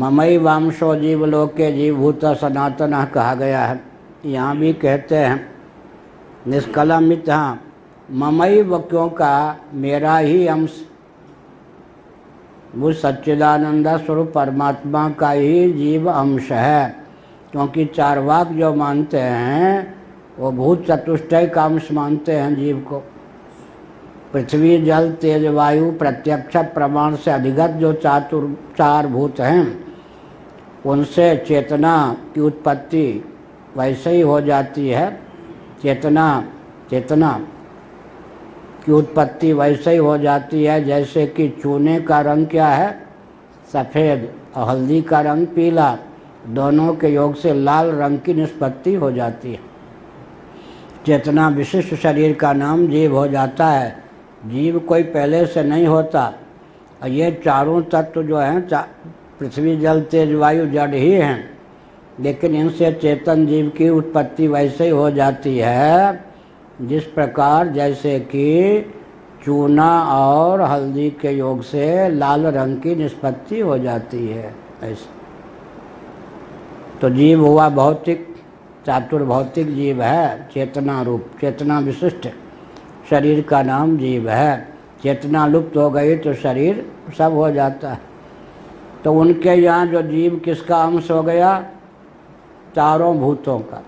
ममई वांशो जीवलोके जीवभूत सनातन कहा गया है। यहाँ भी कहते हैं निष्कलमित, हाँ ममई क्यों कहा, मेरा ही अंश, वो सच्चिदानंद स्वरूप परमात्मा का ही जीव अंश है। क्योंकि चारवाक जो मानते हैं वो भूत चतुष्टय का अंश मानते हैं जीव को। पृथ्वी जल तेज वायु प्रत्यक्ष प्रमाण से अधिगत जो चार भूत हैं उनसे चेतना की उत्पत्ति वैसे ही हो जाती है। चेतना की उत्पत्ति वैसे ही हो जाती है जैसे कि चूने का रंग क्या है, सफ़ेद, और हल्दी का रंग पीला, दोनों के योग से लाल रंग की निष्पत्ति हो जाती है। चेतना विशिष्ट शरीर का नाम जीव हो जाता है। जीव कोई पहले से नहीं होता। और ये चारों तत्व जो हैं, पृथ्वी जल तेज वायु जड़ ही हैं, लेकिन इनसे चेतन जीव की उत्पत्ति वैसे ही हो जाती है जिस प्रकार जैसे कि चूना और हल्दी के योग से लाल रंग की निष्पत्ति हो जाती है। ऐसे तो जीव हुआ भौतिक, चातुर्भौतिक जीव है, चेतना रूप, चेतना विशिष्ट शरीर का नाम जीव है। चेतना लुप्त हो गई तो शरीर सब हो जाता है। तो उनके यहाँ जो जीव किसका अंश हो गया, चारों भूतों का,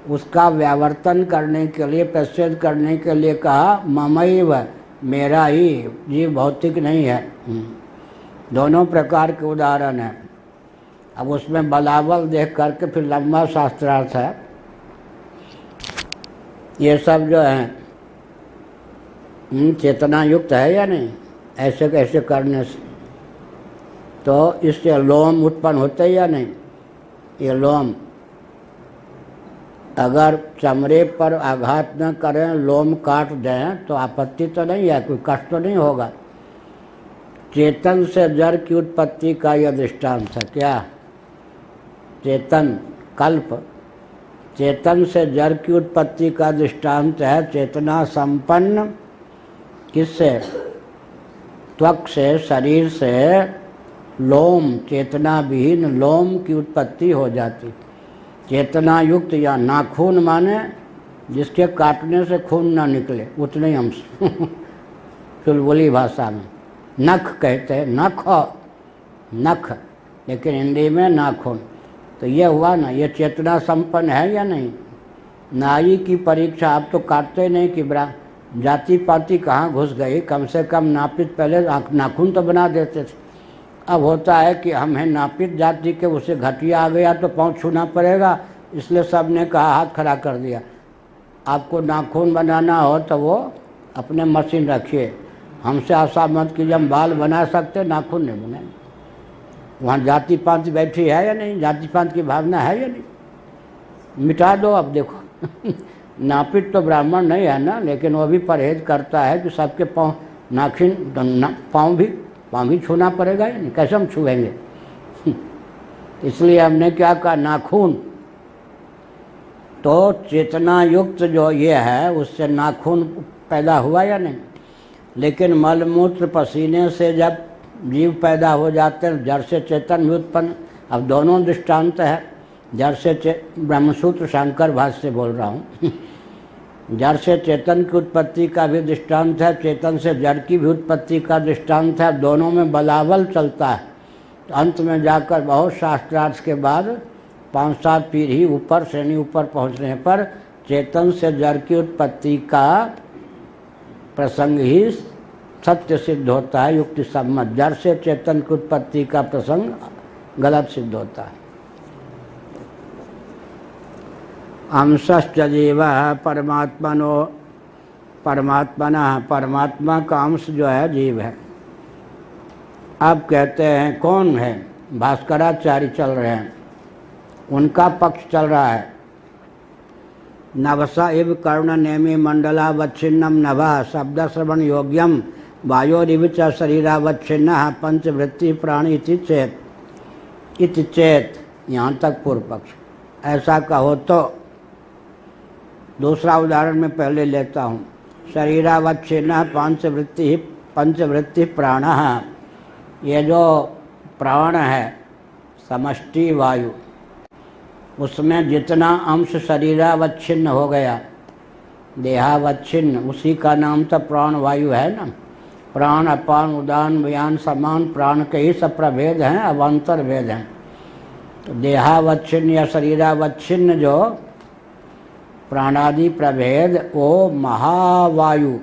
उसका व्यावर्तन करने के लिए, प्रसिद्ध करने के लिए कहा ममैव, मेरा ही, जीव भौतिक नहीं है। दोनों प्रकार के उदाहरण हैं। अब उसमें बलावल देख करके फिर लंबा शास्त्रार्थ है। ये सब जो है चेतना युक्त है या नहीं, ऐसे कैसे करने से तो इससे लोम उत्पन्न होते या नहीं। ये लोम अगर चमड़े पर आघात न करें, लोम काट दें तो आपत्ति तो नहीं है, कोई कष्ट तो नहीं होगा। चेतन से जड़ की उत्पत्ति का यह दृष्टांत है। क्या चेतन कल्प, चेतन से जड़ की उत्पत्ति का दृष्टांत है। चेतना संपन्न किससे, त्वक से, शरीर से लोम, चेतना विहीन लोम की उत्पत्ति हो जाती। चेतना युक्त या नाखून माने जिसके काटने से खून ना निकले, उतने अंश चुलबुली भाषा में नख कहते हैं, नख, लेकिन हिंदी में नाखून। तो ये हुआ ना, ये चेतना संपन्न है या नहीं। नाई की परीक्षा आप तो काटते नहीं कि जाति पाति कहाँ घुस गई, कम से कम नापित पहले नाखून तो बना देते थे। अब होता है कि हम हैं नापित जाति के, उसे घटिया आ गया तो पाँव छूना पड़ेगा, इसलिए सब ने कहा हाथ खड़ा कर दिया। आपको नाखून बनाना हो तो वो अपने मशीन रखिए, हमसे आशा मत कीजिए हम बाल बना सकते, नाखून नहीं बनाए। वहाँ जाति पात बैठी है या नहीं, जाति पात की भावना है या नहीं, मिटा दो। अब देखो नापित तो ब्राह्मण नहीं है ना, लेकिन वो भी परहेज करता है कि सबके पाँव नाखून, पाँव भी छूना पड़ेगा या नहीं, कैसे हम छुएंगे। इसलिए हमने क्या कहा, नाखून। तो चेतना युक्त जो ये है उससे नाखून पैदा हुआ या नहीं। लेकिन मलमूत्र पसीने से जब जीव पैदा हो जाते हैं, जड़ से चेतन भी उत्पन्न। अब दोनों दृष्टांत है, जड़ से ब्रह्मसूत्र शंकर भाष्य से बोल रहा हूँ। जड़ से चेतन की उत्पत्ति का भी दृष्टांत है, चेतन से जड़ की भी उत्पत्ति का दृष्टांत है। दोनों में बलावल चलता है। तो अंत में जाकर बहुत शास्त्रार्थ के बाद 5-7 पीढ़ी ऊपर, श्रेणी ऊपर पहुँचने पर चेतन से जड़ की उत्पत्ति का प्रसंग ही सत्य सिद्ध होता है, युक्ति सम्मत। जड़ से चेतन की उत्पत्ति का प्रसंग गलत सिद्ध होता है। अंशश्च जीव परमात्मा का अंश जो है जीव है। अब कहते हैं कौन है, भास्कराचार्य चल रहे हैं, उनका पक्ष चल रहा है। नवसा इव कर्ण नेमि मंडलावच्छिन्नम नभः शब्द श्रवण योग्यम वायोरिव च शरीरावच्छिन्नः पंचवृत्ति प्राण इति चेत। यहाँ तक पूर्व पक्ष। ऐसा कहो तो दूसरा उदाहरण मैं पहले लेता हूँ। शरीरावच्छिन्नः पंचवृत्ति प्राण, ये जो प्राण है समष्टि वायु, उसमें जितना अंश शरीरावच्छिन्न हो गया, देहावच्छिन्न, उसी का नाम तो प्राण वायु है ना। प्राण अपान उदान व्यान समान प्राण के ही सब प्रभेद हैं, अवान्तर भेद हैं। तो देहावच्छिन्न या शरीरावच्छिन्न जो प्राणादि प्रभेद वो महावायु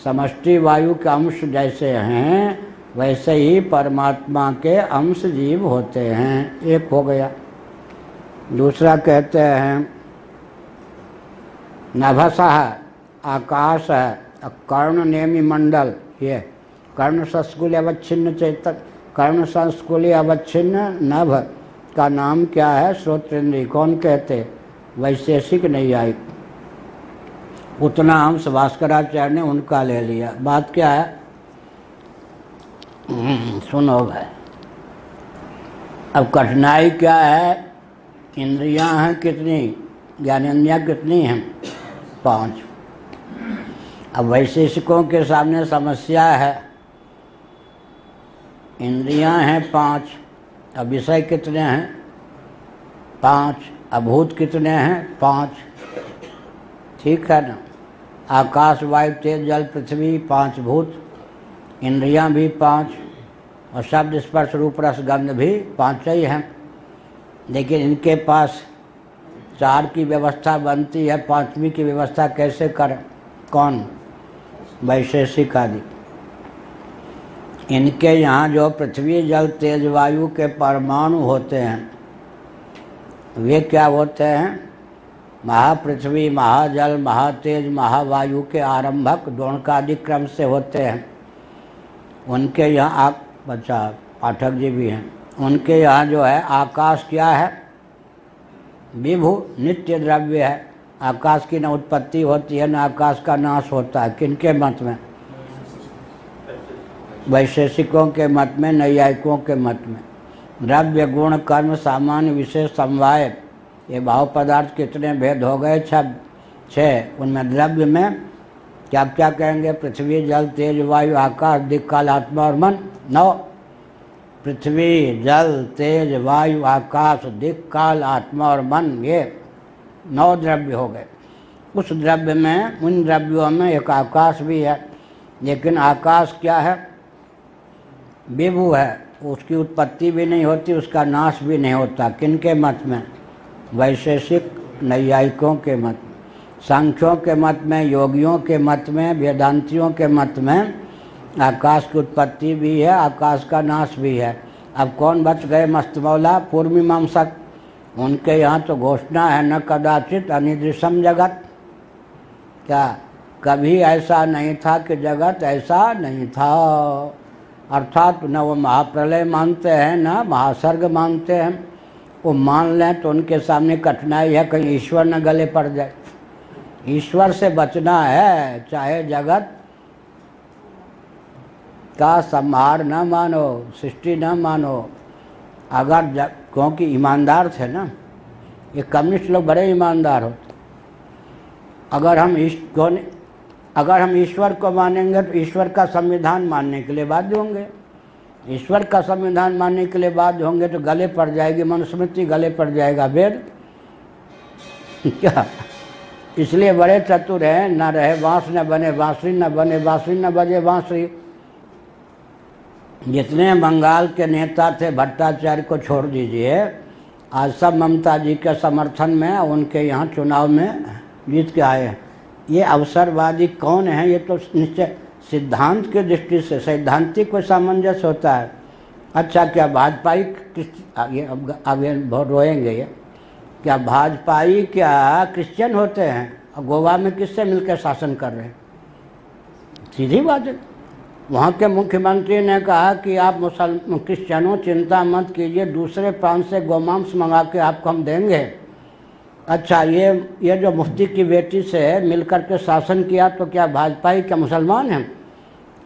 समष्टि वायु के अंश जैसे हैं, वैसे ही परमात्मा के अंश जीव होते हैं। एक हो गया। दूसरा कहते हैं नभसः आकाश है, कर्ण नेमि मंडल, ये कर्ण संस्कुल अवच्छिन्न चेतन, कर्ण संस्कुल अवच्छिन्न नभ का नाम क्या है? श्रोत्रेंद्रिय। कौन कहते? वैशेषिक नैयायिक। उतना अंश भास्कराचार्य ने उनका ले लिया। बात क्या है? सुनो भाई, अब कठिनाई क्या है? इंद्रियां हैं कितनी? ज्ञानेंद्रियां कितनी हैं? 5। अब वैशेषिकों के सामने समस्या है, इंद्रियां हैं 5, अब विषय कितने हैं? 5। अभूत कितने हैं? 5। ठीक है ना। आकाश वायु तेज जल पृथ्वी 5 भूत, इंद्रियां भी 5, और शब्द स्पर्श रूप रस गंध भी 5 ही हैं। लेकिन इनके पास 4 की व्यवस्था बनती है, 5वीं की व्यवस्था कैसे करें? कौन? वैशेषिक आदि। इनके यहाँ जो पृथ्वी जल तेज वायु के परमाणु होते हैं, वे क्या होते हैं? महापृथ्वी महाजल महातेज महावायु के आरंभक द्रोणकादि क्रम से होते हैं। उनके यहाँ बच्चा पाठक जी भी हैं, उनके यहाँ जो है आकाश क्या है? विभु नित्य द्रव्य है। आकाश की न उत्पत्ति होती है न आकाश का नाश होता है। किनके मत में? वैशेषिकों के मत में, नैयायिकों के मत में। द्रव्य गुण कर्म सामान्य विशेष समवाय, ये भाव पदार्थ कितने भेद हो गए? 6। उनमें द्रव्य में क्या क्या कहेंगे? पृथ्वी जल तेज वायु आकाश दिक् काल आत्मा और मन। 9। पृथ्वी जल तेज वायु आकाश दिक् काल आत्मा और मन, ये 9 द्रव्य हो गए। उस द्रव्य में, उन द्रव्यों में एक आकाश भी है, लेकिन आकाश क्या है? विभु है, उसकी उत्पत्ति भी नहीं होती, उसका नाश भी नहीं होता। किनके मत में? वैशेषिक नैयायिकों के मत में। सांख्यों के मत में, योगियों के मत में, वेदांतियों के मत में आकाश की उत्पत्ति भी है, आकाश का नाश भी है। अब कौन बच गए? मस्त मौला पूर्व मीमांसक। उनके यहाँ तो घोषणा है न कदाचित अनिदृशम जगत। क्या कभी ऐसा नहीं था कि जगत ऐसा नहीं था? अर्थात न वो महाप्रलय मानते हैं न महासर्ग मानते हैं। वो मान लें तो उनके सामने कठिनाई है, कहीं ईश्वर न गले पड़ जाए। ईश्वर से बचना है, चाहे जगत का संहार न मानो, सृष्टि न मानो। अगर क्योंकि ईमानदार थे ना, ये कम्युनिस्ट लोग बड़े ईमानदार होते। अगर हम ईश्वर को मानेंगे तो ईश्वर का संविधान मानने के लिए बाध्य होंगे। ईश्वर का संविधान मानने के लिए बाध्य होंगे तो गले पड़ जाएगी मनुस्मृति, गले पड़ जाएगा वेद। क्या? इसलिए बड़े चतुर हैं, न रहे बांस न बने बांसुरी, न बने बांसुरी न बजे बांसुरी। जितने बंगाल के नेता थे, भट्टाचार्य को छोड़ दीजिए, आज सब ममता जी के समर्थन में उनके यहाँ चुनाव में जीत के आए हैं। ये अवसरवादी कौन है? ये तो निश्चय सिद्धांत की दृष्टि से सैद्धांतिक कोई सामंजस्य होता है। अच्छा, क्या भाजपाई आगे बहुत रोएंगे ये, क्या भाजपाई क्या क्रिश्चियन होते हैं? और गोवा में किससे मिलकर शासन कर रहे हैं? सीधी बात है। वहाँ के मुख्यमंत्री ने कहा कि आप क्रिश्चियनों चिंता मत कीजिए, दूसरे प्रांत से गोमांस मंगा के आपको हम देंगे। अच्छा, ये जो मुफ्ती की बेटी से मिलकर के शासन किया, तो क्या भाजपाई क्या मुसलमान हैं?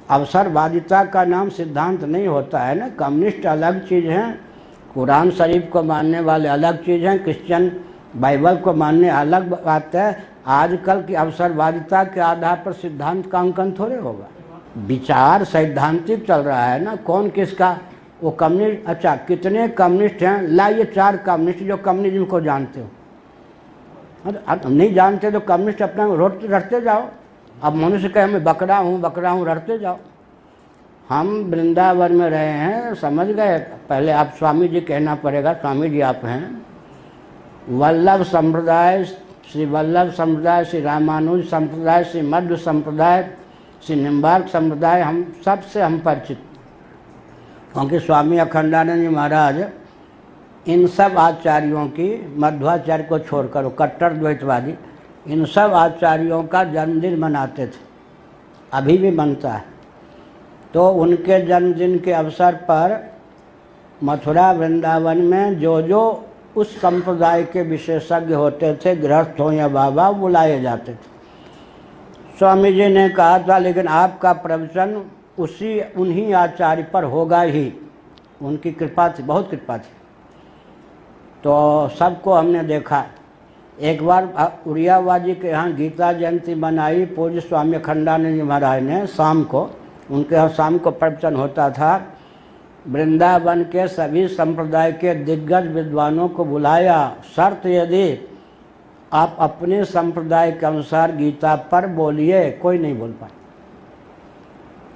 अवसरवादिता का नाम सिद्धांत नहीं होता है ना। कम्युनिस्ट अलग चीज़ हैं, कुरान शरीफ को मानने वाले अलग चीज़ हैं, क्रिश्चियन बाइबल को मानने अलग बात है। आजकल की अवसरवादिता के आधार पर सिद्धांत का अंकन थोड़े होगा। विचार सैद्धांतिक चल रहा है ना। कौन किसका वो कम्युनिस्ट, अच्छा कितने कम्युनिस्ट हैं, लाइए 4 कम्युनिस्ट जो कम्युनिज्म को जानते हो। नहीं जानते तो कम्युनिस्ट अपना रटते जाओ। अब मनुष्य कहे मैं बकरा हूँ रटते जाओ। हम वृंदावन में रहे हैं, समझ गए। पहले आप स्वामी जी कहना पड़ेगा, स्वामी जी आप हैं। वल्लभ संप्रदाय, श्री वल्लभ संप्रदाय, श्री रामानुज संप्रदाय, श्री मध्व संप्रदाय, श्री निम्बार्क संप्रदाय, हम सबसे हम परिचित। क्योंकि स्वामी अखंडानंद जी महाराज इन सब आचार्यों की, मध्वाचार्य को छोड़कर वो कट्टर द्वैतवादी, इन सब आचार्यों का जन्मदिन मनाते थे, अभी भी मनता है। तो उनके जन्मदिन के अवसर पर मथुरा वृंदावन में जो जो उस संप्रदाय के विशेषज्ञ होते थे, गृहस्थ हो या बाबा, बुलाए जाते थे। स्वामी जी ने कहा था लेकिन आपका प्रवचन उन्हीं आचार्य पर होगा ही, उनकी कृपा थी, बहुत कृपा थी। तो सबको हमने देखा। एक बार उड़ियावा जी के यहाँ गीता जयंती मनाई पूज्य स्वामी अखंडानंद जी महाराज ने, शाम को उनके यहाँ शाम को प्रवचन होता था। वृंदावन के सभी संप्रदाय के दिग्गज विद्वानों को बुलाया। शर्त यदि आप अपने संप्रदाय के अनुसार गीता पर बोलिए, कोई नहीं बोल पाए।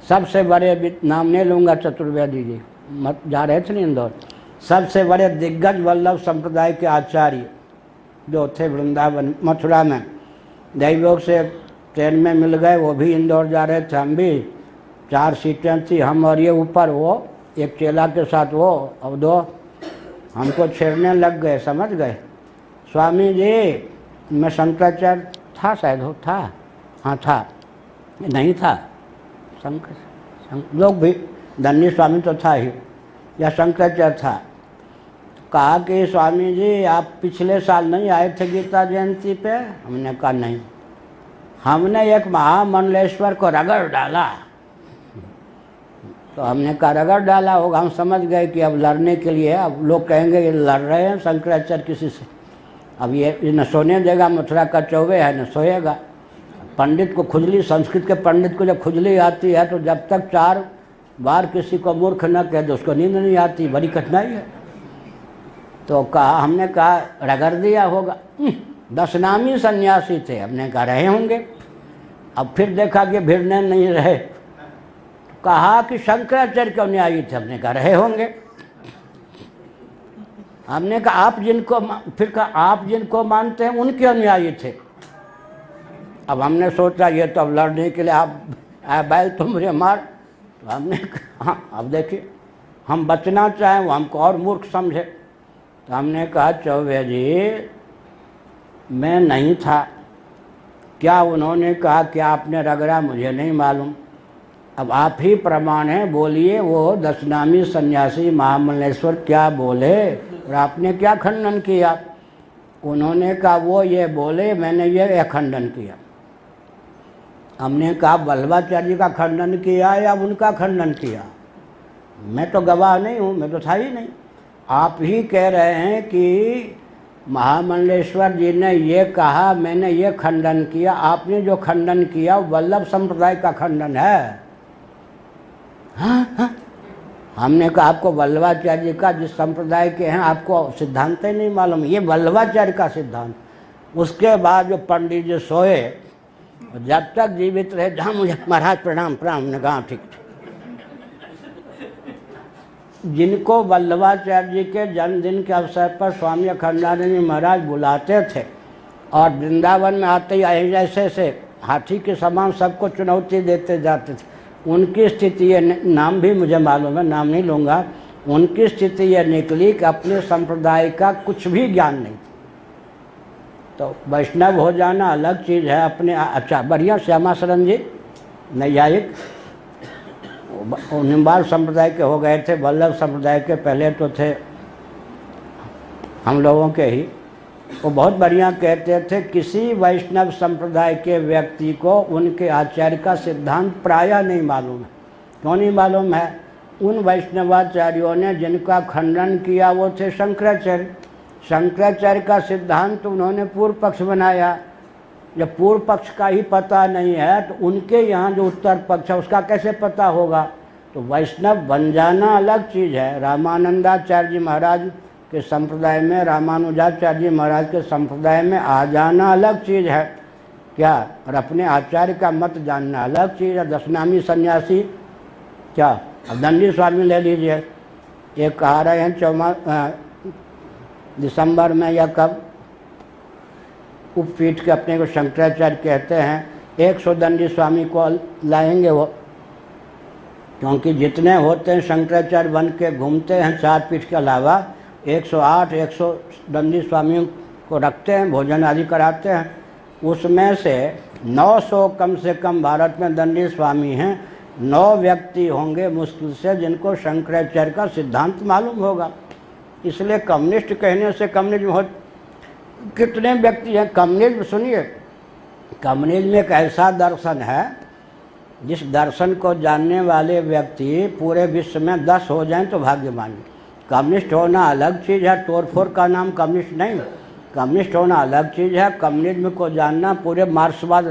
सबसे बड़े, नाम नहीं लूँगा, चतुर्वेदी जी मत जा रहे थे ना इंदौर, सबसे बड़े दिग्गज वल्लभ संप्रदाय के आचार्य जो थे वृंदावन मथुरा में, दैवयोग से ट्रेन में मिल गए, वो भी इंदौर जा रहे थे, हम भी। 4 सीटें थी, हम और ये ऊपर, वो एक चेला के साथ वो, अब 2 हमको छेड़ने लग गए, समझ गए। स्वामी जी मैं शंकराचार्य था, शायद हो था, हाँ था, नहीं था, लोग भी, धन्य स्वामी तो था ही, या शंकराचार्य था। कहा कि स्वामी जी आप पिछले साल नहीं आए थे गीता जयंती पे? हमने कहा नहीं, हमने एक महामंडलेश्वर को रगड़ डाला। तो हमने कहा रगड़ डाला होगा, हम समझ गए कि अब लड़ने के लिए, अब लोग कहेंगे ये लड़ रहे हैं शंकराचार्य किसी से, अब ये न सोने देगा, मथुरा का चौबे है, न सोएगा। पंडित को खुजली, संस्कृत के पंडित को जब खुजली आती है तो जब तक 4 बार किसी को मूर्ख न कह दो उसको नींद नहीं आती, बड़ी कठिनाई है। तो कहा, हमने कहा रगड़ दिया होगा। 10 नामी सन्यासी थे, हमने कहा रहे होंगे। अब फिर देखा कि भिड़ने नहीं रहे, कहा कि शंकराचार्य क्यों नहीं आई थे? हमने कहा रहे होंगे। हमने कहा आप जिनको, फिर कहा आप जिनको मानते हैं उनके अनुयायी थे। अब हमने सोचा ये तो अब लड़ने के लिए आप बैल तो मुझे मार। तो हमने कहा हाँ, अब देखिए हम बचना चाहें वो हमको और मूर्ख समझे। तो हमने कहा चौबे जी मैं नहीं था। क्या उन्होंने कहा कि आपने रगड़ा? मुझे नहीं मालूम। अब आप ही प्रमाण हैं, बोलिए वो 10 नामी सन्यासी महामंडलेश्वर क्या बोले और आपने क्या खंडन किया? उन्होंने कहा वो ये बोले, मैंने ये खंडन किया। हमने कहा वल्लभाचार्य जी का खंडन किया या उनका खंडन किया? मैं तो गवाह नहीं हूँ, मैं तो था ही नहीं। आप ही कह रहे हैं कि महामंडलेश्वर जी ने ये कहा, मैंने ये खंडन किया। आपने जो खंडन किया वल्लभ संप्रदाय का खंडन है। हाँ। हमने कहा आपको वल्लभाचार्य जी का, जिस संप्रदाय के हैं, आपको सिद्धांत ही नहीं मालूम, ये वल्लभाचार्य का सिद्धांत। उसके बाद जो पंडित जी सोए, जब तक जीवित रहे, जहाँ मुझे महाराज प्रणाम प्रणाम, ने कहा ठीक। जिनको वल्लभाचार्य जी के जन्मदिन के अवसर पर स्वामी अखंडानंद जी महाराज बुलाते थे और वृंदावन में आते ही जैसे से हाथी के समान सबको चुनौती देते जाते थे, उनकी स्थिति ये, नाम भी मुझे मालूम है, नाम नहीं लूँगा, उनकी स्थिति ये निकली कि अपने संप्रदाय का कुछ भी ज्ञान नहीं था। तो वैष्णव हो जाना अलग चीज़ है अपने। अच्छा बढ़िया, श्यामा शरण जी नैयायिक निम्बार्क संप्रदाय के हो गए थे, वल्लभ संप्रदाय के पहले तो थे हम लोगों के ही। वो बहुत बढ़िया कहते थे किसी वैष्णव संप्रदाय के व्यक्ति को उनके आचार्य का सिद्धांत प्रायः नहीं मालूम है। क्यों नहीं मालूम है? उन वैष्णवाचार्यों ने जिनका खंडन किया वो थे शंकराचार्य। शंकराचार्य का सिद्धांत उन्होंने पूर्व पक्ष बनाया। जब पूर्व पक्ष का ही पता नहीं है तो उनके यहाँ जो उत्तर पक्ष है उसका कैसे पता होगा? तो वैष्णव बन जाना अलग चीज़ है। रामानंदाचार्य जी महाराज के संप्रदाय में, रामानुजाचार्य जी महाराज के संप्रदाय में आ जाना अलग चीज़ है क्या, और अपने आचार्य का मत जानना अलग चीज़ है। दशनामी सन्यासी क्या, अब दंडी स्वामी ले लीजिए, एक आ रहे हैं दिसंबर में या कब, उपपीठ के अपने को शंकराचार्य कहते हैं, 100 दंडी स्वामी को लाएंगे वो, क्योंकि जितने होते हैं शंकराचार्य बन के घूमते हैं चार पीठ के अलावा 108 100 दंडी स्वामियों को रखते हैं, भोजन आदि कराते हैं। उसमें से 900 कम से कम भारत में दंडी स्वामी हैं, 9 व्यक्ति होंगे मुश्किल से जिनको शंकराचार्य का सिद्धांत मालूम होगा। इसलिए कम्युनिस्ट कहने से कम्युनिज्म हो, कितने व्यक्ति हैं कम्युनिज्म, सुनिए कम्युनिज्म एक ऐसा दर्शन है जिस दर्शन को जानने वाले व्यक्ति पूरे विश्व में 10 हो जाएं तो भाग्यवान। कम्युनिस्ट होना अलग चीज़ है, तोड़फोड़ का नाम कम्युनिस्ट नहीं, कम्युनिस्ट होना अलग चीज़ है। कम्युनिज्म को जानना, पूरे मार्क्सवाद,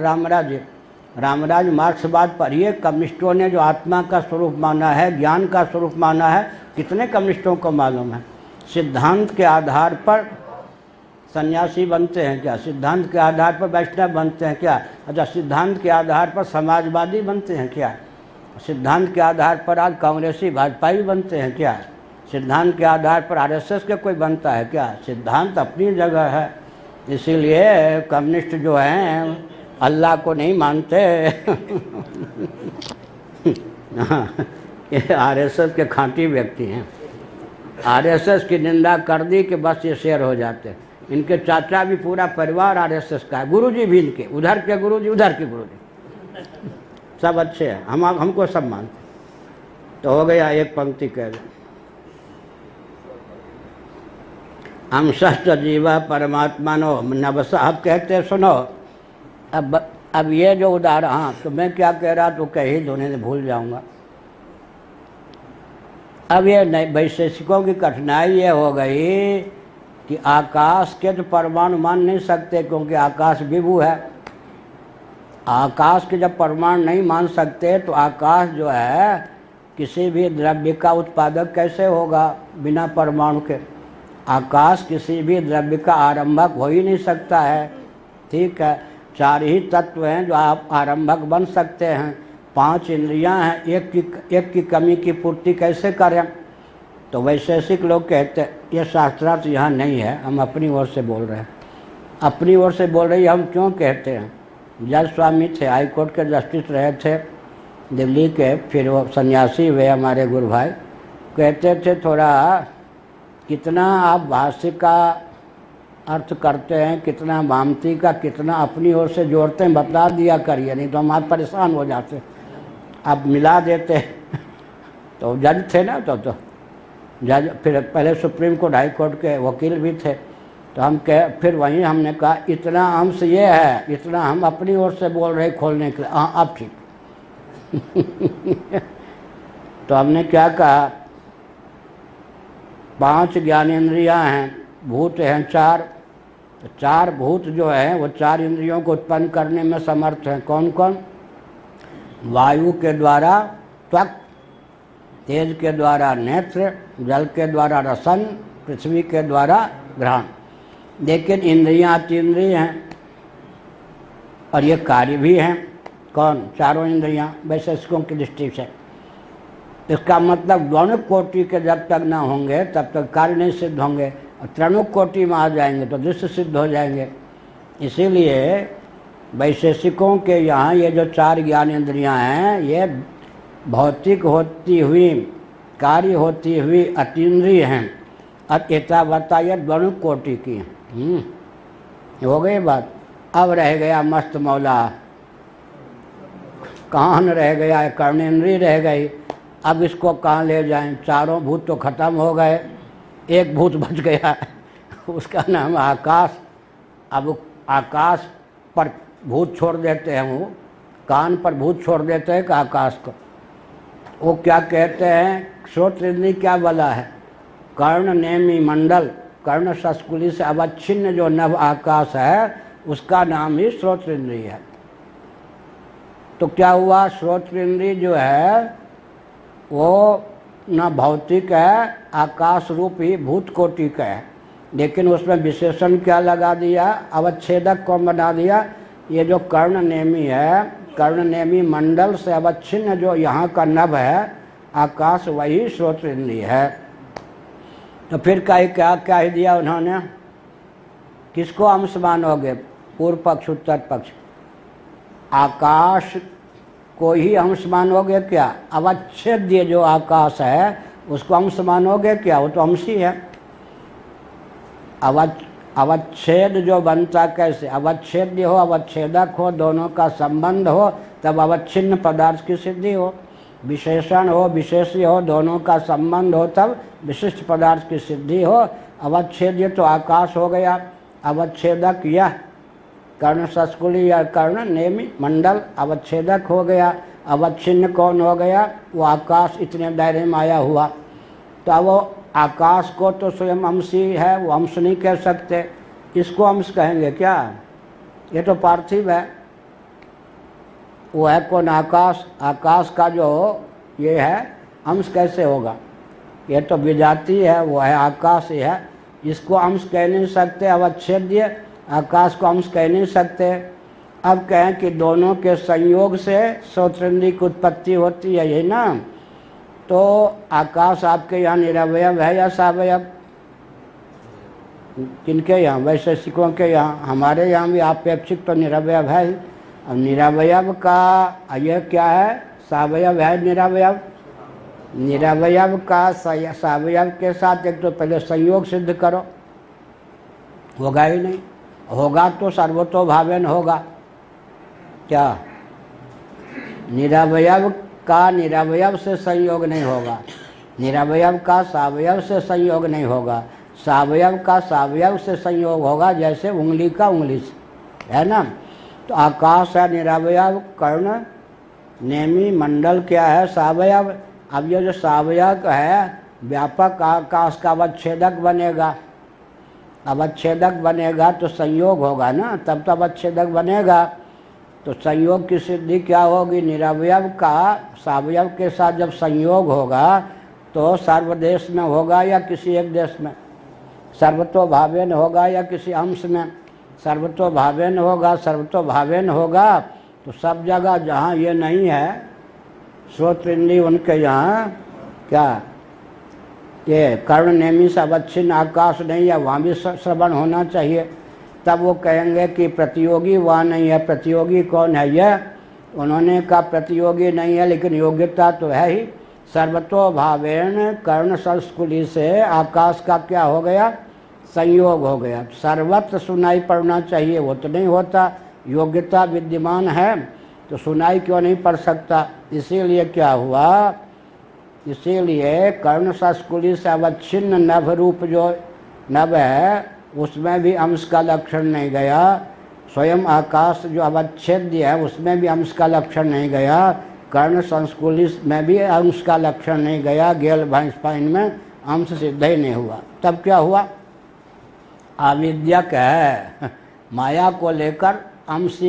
रामराज मार्क्सवाद पढ़िए, कम्युनिस्टों ने जो आत्मा का स्वरूप माना है, ज्ञान का स्वरूप माना है, कितने कम्युनिस्टों को मालूम है। सिद्धांत के आधार पर सन्यासी बनते हैं क्या, सिद्धांत के आधार पर वैष्णव बनते हैं क्या, अच्छा सिद्धांत के आधार पर समाजवादी बनते हैं क्या, सिद्धांत के आधार पर आज कांग्रेसी भाजपाई बनते हैं क्या, सिद्धांत के आधार पर आरएसएस के कोई बनता है क्या। सिद्धांत अपनी जगह है। इसीलिए कम्युनिस्ट जो हैं अल्लाह को नहीं मानते ये आरएसएस के खांटी व्यक्ति हैं। आरएसएस की निंदा कर दी कि बस ये शेर हो जाते। इनके चाचा भी, पूरा परिवार आरएसएस का है, गुरुजी भी इनके, उधर के गुरुजी उधर के गुरुजी, सब अच्छे हैं, हमको सब मानते। तो हो गया, एक पंक्ति कह दो, अंशश्च जीवा परमात्मानो नवसा। अब कहते हैं सुनो, अब ये जो उदाहरण, हाँ तो मैं क्या कह रहा तो कह ही दोनों ने भूल जाऊंगा। अब ये वैशेषिकों की कठिनाई ये हो गई कि आकाश के तो परमाणु मान नहीं सकते, क्योंकि आकाश विभु है। आकाश के जब परमाणु नहीं मान सकते तो आकाश जो है किसी भी द्रव्य का उत्पादक कैसे होगा बिना परमाणु के। आकाश किसी भी द्रव्य का आरंभक हो ही नहीं सकता है। ठीक है, 4 ही तत्व हैं जो आप आरंभक बन सकते हैं, 5 इंद्रियां हैं, एक की कमी की पूर्ति कैसे करें। तो वैशेषिक लोग कहते हैं ये शास्त्रार्थ यहाँ नहीं है, हम अपनी ओर से बोल रहे हैं, अपनी ओर से बोल रही हम क्यों कहते हैं। जज स्वामी थे, हाई कोर्ट के जस्टिस रहे थे दिल्ली के, फिर वो सन्यासी हुए हमारे गुरु भाई, कहते थे थोड़ा कितना आप भाष्य का अर्थ करते हैं, कितना भामती का, कितना अपनी ओर से जोड़ते हैं, बता दिया करिए, नहीं तो हम आप परेशान हो जाते। आप मिला देते तो जज थे ना, तो जज, फिर पहले सुप्रीम कोर्ट हाई कोर्ट के वकील भी थे। तो हम फिर वहीं हमने कहा इतना अंश ये है, इतना हम अपनी ओर से बोल रहे खोलने के लिए। हाँ अब ठीक तो हमने क्या कहा, 5 ज्ञानेंद्रियां हैं, भूत हैं 4, 4 भूत जो हैं वो 4 इंद्रियों को उत्पन्न करने में समर्थ हैं। कौन कौन? वायु के द्वारा त्वक, तेज के द्वारा नेत्र, जल के द्वारा रसन, पृथ्वी के द्वारा घ्राण। लेकिन इंद्रियां अतीन्द्रिय हैं और ये कार्य भी हैं। कौन? चारों इंद्रियां वैशेषिकों की दृष्टि से। इसका मतलब दोनों कोटि के जब तक ना होंगे तब तक कार्य नहीं सिद्ध होंगे, और त्रणुक कोटि में आ जाएंगे तो दृश्य सिद्ध हो जाएंगे। इसीलिए वैशेषिकों के यहाँ ये जो 4 ज्ञानेंद्रियां हैं ये भौतिक होती हुई, कार्य होती हुई अतीन्द्रिय हैं। एतावता ये दोनों कोटि की हैं। हो गई बात। अब रह गया मस्त मौला, कान रह गया, कर्णेंद्रिय रह गई। अब इसको कहाँ ले जाएं? चारों भूत तो खत्म हो गए, एक भूत बच गया उसका नाम आकाश। अब आकाश पर भूत छोड़ देते हैं, वो कान पर भूत छोड़ देते हैं कि आकाश को। वो क्या कहते हैं, श्रोत्र क्या बला है, कर्ण नेमी मंडल, कर्ण शस्कुली से अवच्छिन्न जो नव आकाश है उसका नाम ही श्रोत्रेंद्रिय है। तो क्या हुआ, श्रोत्रेंद्रिय जो है वो न भौतिक है, आकाश रूप ही भूत कोटि का है, लेकिन उसमें विशेषण क्या लगा दिया, अवच्छेदक कौन बना दिया, ये जो कर्ण नेमी है, कर्ण नेमी मंडल से अवच्छिन्न जो यहाँ का नभ है आकाश, वही श्रोत्र इंद्रिय है। तो फिर क्या क्या ही दिया उन्होंने, किसको अंश मानोगे, पूर्व पक्ष उत्तर पक्ष, आकाश को ही अंश मानोगे क्या, अवच्छेद्य जो आकाश है उसको अंश मानोगे क्या, वो तो अंश ही है। अवच्छेद जो बनता कैसे, अवच्छेद्य हो, अवच्छेदक हो, दोनों का संबंध हो तब अवच्छिन्न पदार्थ की सिद्धि हो, विशेषण हो विशेष्य हो, दोनों का संबंध हो तब विशिष्ट पदार्थ की सिद्धि हो। अवच्छेद्य तो आकाश हो गया, अवच्छेदक यह कर्ण सस्कुली या कर्ण नेमी मंडल अवच्छेदक हो गया, अवच्छिन्न कौन हो गया, वो आकाश इतने दायरे में आया हुआ। तो अब वो आकाश को तो स्वयं अंशी है, वो अंश नहीं कह सकते, इसको अंश कहेंगे क्या, ये तो पार्थिव है। वो है कौन, आकाश, आकाश का जो ये है अंश कैसे होगा, ये तो विजाति है, वो है आकाश ही है, इसको अंश कह नहीं सकते, अवच्छेद्य आकाश को अंश कह नहीं सकते। अब कहें कि दोनों के संयोग से श्रोत्रेंद्रिय की उत्पत्ति होती है, यही ना, तो आकाश आपके यहाँ निरवयव है या सावयव, किनके यहाँ, वैशेषिकों के यहाँ, हमारे यहाँ भी आपेक्षिक तो निरवयव है ही। अब निरवयव का यह क्या है, सावयव है निरवयव, निरवयव का सावयव के साथ एक तो पहले संयोग सिद्ध करो, होगा ही नहीं, होगा तो सर्वतोभावेन होगा क्या, निरवयव का निरवयव से संयोग नहीं होगा, निरवयव का सावयव से संयोग नहीं होगा, सावयव का सावयव से संयोग होगा, जैसे उंगली का उंगली से, है ना। तो आकाश है निरवयव, कर्ण नेमी मंडल क्या है सावयव। अब ये जो सावयव है व्यापक आकाश का अवच्छेदक बनेगा, अवच्छेदक बनेगा तो संयोग होगा ना, तब तो अवच्छेदक बनेगा। तो संयोग की सिद्धि क्या होगी, निरवयव का सावयव के साथ जब संयोग होगा तो सर्वदेश में होगा या किसी एक देश में, सर्वतोभावेन होगा या किसी अंश में, सर्वतोभावेन होगा, सर्वतोभावेन होगा तो सब जगह जहाँ ये नहीं है श्रोत्र इंद्रिय उनके यहाँ क्या, ये कर्ण नेमी से अवच्छिन्न आकाश नहीं है, वहाँ भी श्रवण होना चाहिए। तब वो कहेंगे कि प्रतियोगी वहाँ नहीं है, प्रतियोगी कौन है यह, उन्होंने कहा प्रतियोगी नहीं है लेकिन योग्यता तो है ही। सर्वतोभावेन कर्ण संस्कुली से आकाश का क्या हो गया, संयोग हो गया। सर्वत्र सुनाई पड़ना चाहिए, वो तो नहीं होता, योग्यता विद्यमान है तो सुनाई क्यों नहीं पड़ सकता, इसीलिए क्या हुआ, इसीलिए कर्ण संस्कुली से अवच्छिन्न नभ रूप जो नभ है उसमें भी अंश का लक्षण नहीं गया, स्वयं आकाश जो अवच्छेद्य है उसमें भी अंश का लक्षण नहीं गया, कर्ण संस्कुली में भी अंश का लक्षण नहीं गया, गेल भैंस पाइन में अंश सिद्ध ही नहीं हुआ। तब क्या हुआ, अविद्यक है, माया को लेकर अंश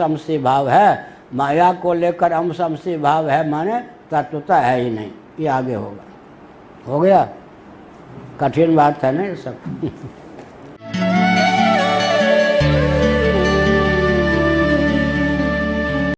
अंशी भाव है, माया को लेकर अंश अंशी भाव है, माने तत्वता है ही नहीं। ये आगे होगा, हो गया, कठिन बात है ना ये सब।